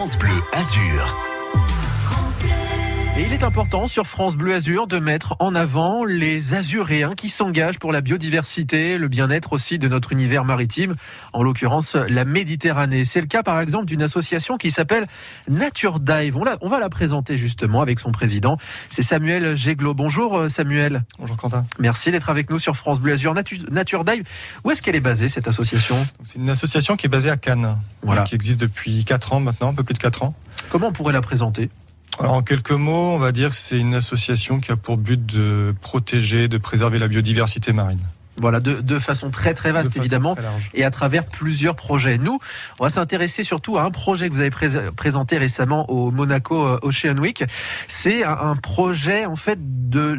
France Bleu Azur. Et il est important sur France Bleu Azur de mettre en avant les Azuréens qui s'engagent pour la biodiversité, le bien-être aussi de notre univers maritime, en l'occurrence la Méditerranée. C'est le cas par exemple d'une association qui s'appelle Nature Dive. On va la présenter justement avec son président, c'est Samuel Géglot. Bonjour Samuel. Bonjour Quentin. Merci d'être avec nous sur France Bleu Azur. Nature Dive, où est-ce qu'elle est basée cette association ? C'est une association qui est basée à Cannes, qui existe depuis 4 ans maintenant, un peu plus de 4 ans. Comment on pourrait la présenter ? Alors, en quelques mots, on va dire que c'est une association qui a pour but de protéger, de préserver la biodiversité marine. Voilà, de façon très très vaste évidemment, très et à travers plusieurs projets. Nous, on va s'intéresser surtout à un projet que vous avez présenté récemment au Monaco Ocean Week. C'est un projet en fait de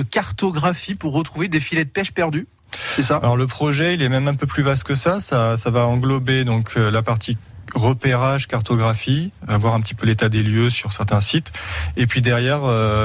cartographie pour retrouver des filets de pêche perdus. C'est ça ? Alors le projet, il est même un peu plus vaste que ça. Ça va englober donc la partie repérage, cartographie, voir un petit peu l'état des lieux sur certains sites, et puis derrière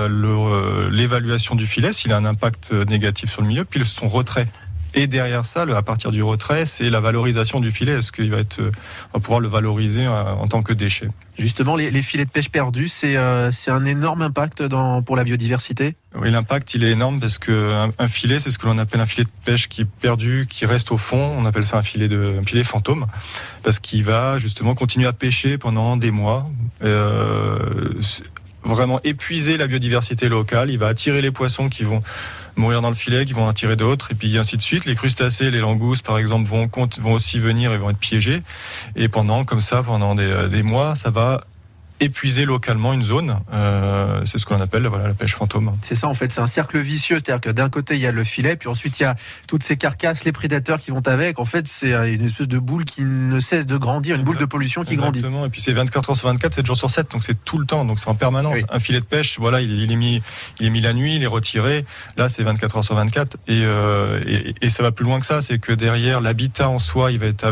l'évaluation du filet, s'il a un impact négatif sur le milieu, puis son retrait. Et derrière ça, à partir du retrait, c'est la valorisation du filet. Est-ce qu'on va pouvoir le valoriser en tant que déchet ? Justement, les filets de pêche perdus, c'est un énorme impact pour la biodiversité ? Oui, l'impact, il est énorme parce que un filet, c'est ce que l'on appelle un filet de pêche qui est perdu, qui reste au fond. On appelle ça un filet fantôme parce qu'il va justement continuer à pêcher pendant des mois. Vraiment épuiser la biodiversité locale. Il va attirer les poissons qui vont mourir dans le filet, qui vont attirer d'autres, et puis ainsi de suite. Les crustacés, les langoustes, par exemple, vont aussi venir et vont être piégés. Et pendant des mois, ça va épuiser localement une zone. C'est ce que l'on appelle la pêche fantôme. C'est ça en fait, c'est un cercle vicieux. C'est-à-dire que d'un côté, il y a le filet, puis ensuite, il y a toutes ces carcasses, les prédateurs qui vont avec. En fait, c'est une espèce de boule qui ne cesse de grandir, une boule de pollution qui grandit. Exactement, et puis c'est 24 heures sur 24, 7 jours sur 7, donc c'est tout le temps, donc c'est en permanence. Oui. Un filet de pêche, il est mis la nuit, il est retiré. Là, c'est 24 heures sur 24. Et ça va plus loin que ça, c'est que derrière, l'habitat en soi, il va être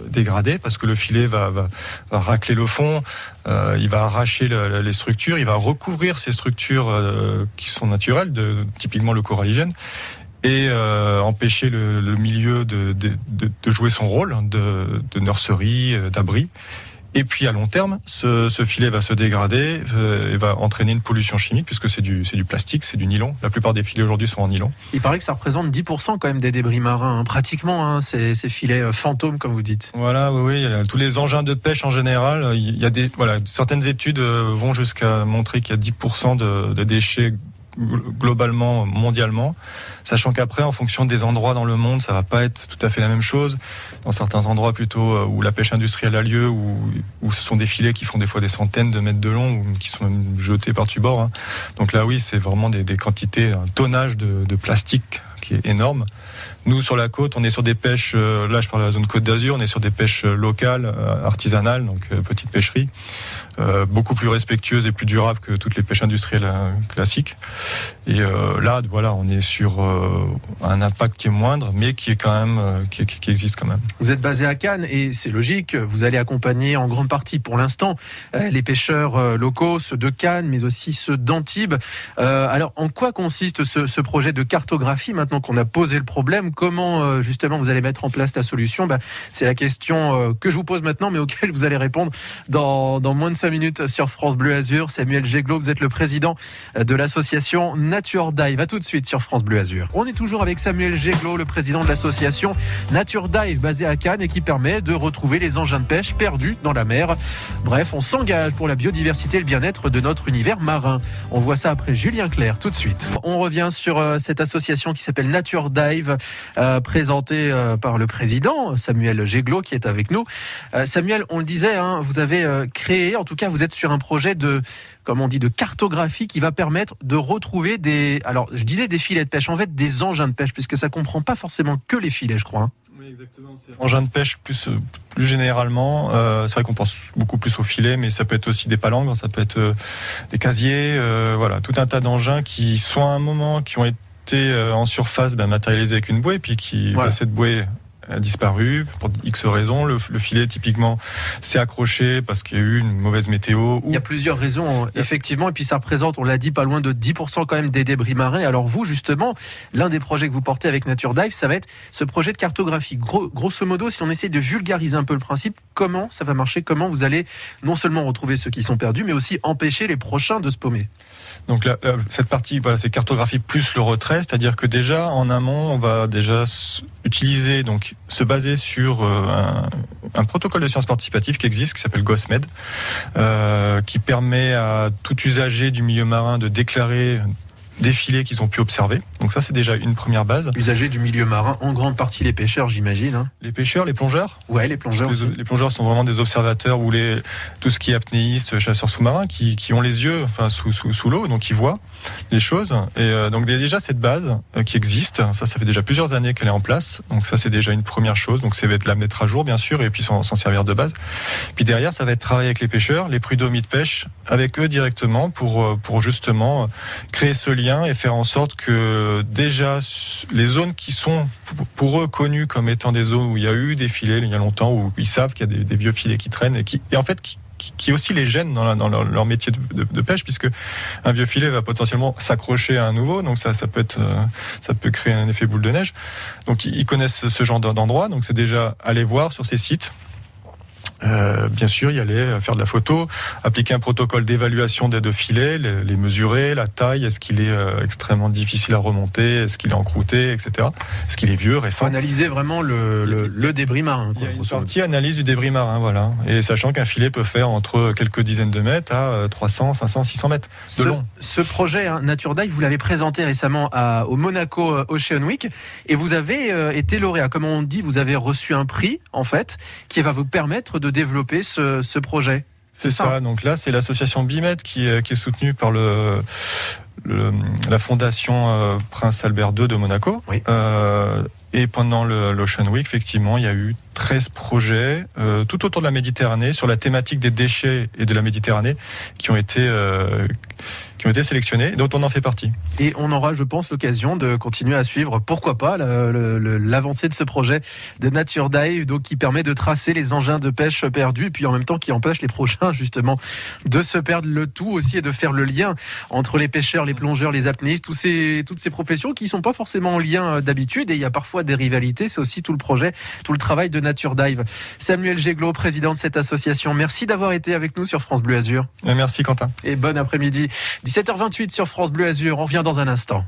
dégradé parce que le filet va racler le fond, il va arracher les structures, il va recouvrir ces structures qui sont naturelles, typiquement le coralligène, et empêcher le milieu de jouer son rôle de nurserie, d'abri. Et puis à long terme, ce filet va se dégrader et va entraîner une pollution chimique puisque c'est du plastique, c'est du nylon. La plupart des filets aujourd'hui sont en nylon. Il paraît que ça représente 10% quand même des débris marins, pratiquement, ces filets fantômes comme vous dites. Voilà, oui, tous les engins de pêche en général, il y a certaines études vont jusqu'à montrer qu'il y a 10% de déchets globalement, mondialement, sachant qu'après, en fonction des endroits dans le monde, ça va pas être tout à fait la même chose. Dans certains endroits plutôt où la pêche industrielle a lieu, où ce sont des filets qui font des fois des centaines de mètres de long, ou qui sont même jetés par-dessus bord. Donc là, oui, c'est vraiment des quantités, un tonnage de plastique qui est énorme. Nous, sur la côte, on est sur des pêches, là je parle de la zone Côte d'Azur, on est sur des pêches locales, artisanales, donc petites pêcheries, beaucoup plus respectueuses et plus durables que toutes les pêches industrielles classiques. Et là, on est sur un impact qui est moindre, mais qui est quand même, qui existe quand même. Vous êtes basé à Cannes et c'est logique, vous allez accompagner en grande partie pour l'instant les pêcheurs locaux, ceux de Cannes, mais aussi ceux d'Antibes. Alors, en quoi consiste ce projet de cartographie maintenant qu'on a posé le problème ? Comment justement vous allez mettre en place la solution ? C'est la question que je vous pose maintenant, mais auquel vous allez répondre dans moins de 5 minutes sur France Bleu Azur. Samuel Géglot, vous êtes le président de l'association Nature Dive. À tout de suite sur France Bleu Azur. On est toujours avec Samuel Géglot, le président de l'association Nature Dive, basée à Cannes et qui permet de retrouver les engins de pêche perdus dans la mer. Bref, on s'engage pour la biodiversité et le bien-être de notre univers marin. On voit ça après Julien Clerc tout de suite. On revient sur cette association qui s'appelle Nature Dive, présenté par le président Samuel Géglot qui est avec nous. Samuel, on le disait, vous avez créé, en tout cas vous êtes sur un projet de cartographie qui va permettre de retrouver des filets de pêche, en fait des engins de pêche, puisque ça comprend pas forcément que les filets, je crois. Oui, exactement. C'est engins de pêche plus généralement. C'est vrai qu'on pense beaucoup plus aux filets, mais ça peut être aussi des palangres, ça peut être des casiers, tout un tas d'engins qui soit à un moment qui ont été en surface matérialisés avec une bouée, puis cette bouée a disparu pour X raisons. Le filet, typiquement, s'est accroché parce qu'il y a eu une mauvaise météo. Il y a plusieurs raisons, effectivement, et puis ça représente, on l'a dit, pas loin de 10% quand même des débris marins. Alors vous, justement, l'un des projets que vous portez avec Nature Dive, ça va être ce projet de cartographie. Grosso modo, si on essaie de vulgariser un peu le principe, comment ça va marcher, comment vous allez non seulement retrouver ceux qui sont perdus, mais aussi empêcher les prochains de se paumer. Donc cette partie, voilà, c'est cartographie plus le retrait, c'est-à-dire que déjà en amont, on va déjà utiliser, donc se baser sur un protocole de sciences participatives qui existe, qui s'appelle GOSMED, qui permet à tout usager du milieu marin de déclarer des filets qu'ils ont pu observer. Donc ça, c'est déjà une première base. Usagers du milieu marin, en grande partie les pêcheurs, j'imagine. Hein. Les pêcheurs, les plongeurs. Ouais, les plongeurs. Les plongeurs sont vraiment des observateurs ou tout ce qui est apnéistes, chasseurs sous-marins, qui ont les yeux, enfin sous l'eau, donc qui voient les choses. Et donc déjà cette base qui existe, ça fait déjà plusieurs années qu'elle est en place. Donc ça, c'est déjà une première chose. Donc ça va être la mettre à jour, bien sûr, et puis s'en servir de base. Puis derrière, ça va être travailler avec les pêcheurs, les prud'hommes de pêche, avec eux directement pour justement créer ce lien et faire en sorte que déjà les zones qui sont pour eux connues comme étant des zones où il y a eu des filets il y a longtemps, où ils savent qu'il y a des vieux filets qui traînent et en fait qui aussi les gênent dans leur métier de pêche, puisque un vieux filet va potentiellement s'accrocher à un nouveau, donc ça peut créer un effet boule de neige. Donc ils connaissent ce genre d'endroit, donc c'est déjà aller voir sur ces sites. Bien sûr, y aller, faire de la photo, appliquer un protocole d'évaluation des deux filets, les mesurer, la taille, est-ce qu'il est extrêmement difficile à remonter, est-ce qu'il est encrouté, etc. Est-ce qu'il est vieux, récent. Analyser vraiment le débris marin. Il y a une partie analyse du débris marin, voilà. Et sachant qu'un filet peut faire entre quelques dizaines de mètres à 300, 500, 600 mètres de long. Ce projet, Nature Dive, vous l'avez présenté récemment au Monaco Ocean Week et vous avez été lauréat. Comme on dit, vous avez reçu un prix, en fait, qui va vous permettre de développer ce projet. C'est ça. Donc là, c'est l'association BIMED qui est soutenue par la fondation Prince Albert II de Monaco. Oui. Et pendant l'Ocean Week, effectivement, il y a eu 13 projets tout autour de la Méditerranée sur la thématique des déchets et de la Méditerranée qui ont été sélectionnés, dont on en fait partie. Et on aura, je pense, l'occasion de continuer à suivre, pourquoi pas, l'avancée de ce projet de Nature Dive, donc qui permet de tracer les engins de pêche perdus, et puis en même temps qui empêche les prochains, justement, de se perdre. Le tout aussi et de faire le lien entre les pêcheurs, les plongeurs, les apnéistes, toutes ces professions qui ne sont pas forcément en lien d'habitude, et il y a parfois des rivalités. C'est aussi tout le projet, tout le travail de Nature Dive. Samuel Géglot, président de cette association, merci d'avoir été avec nous sur France Bleu Azur. Merci Quentin. Et bon après-midi. 17h28 sur France Bleu Azur, on revient dans un instant.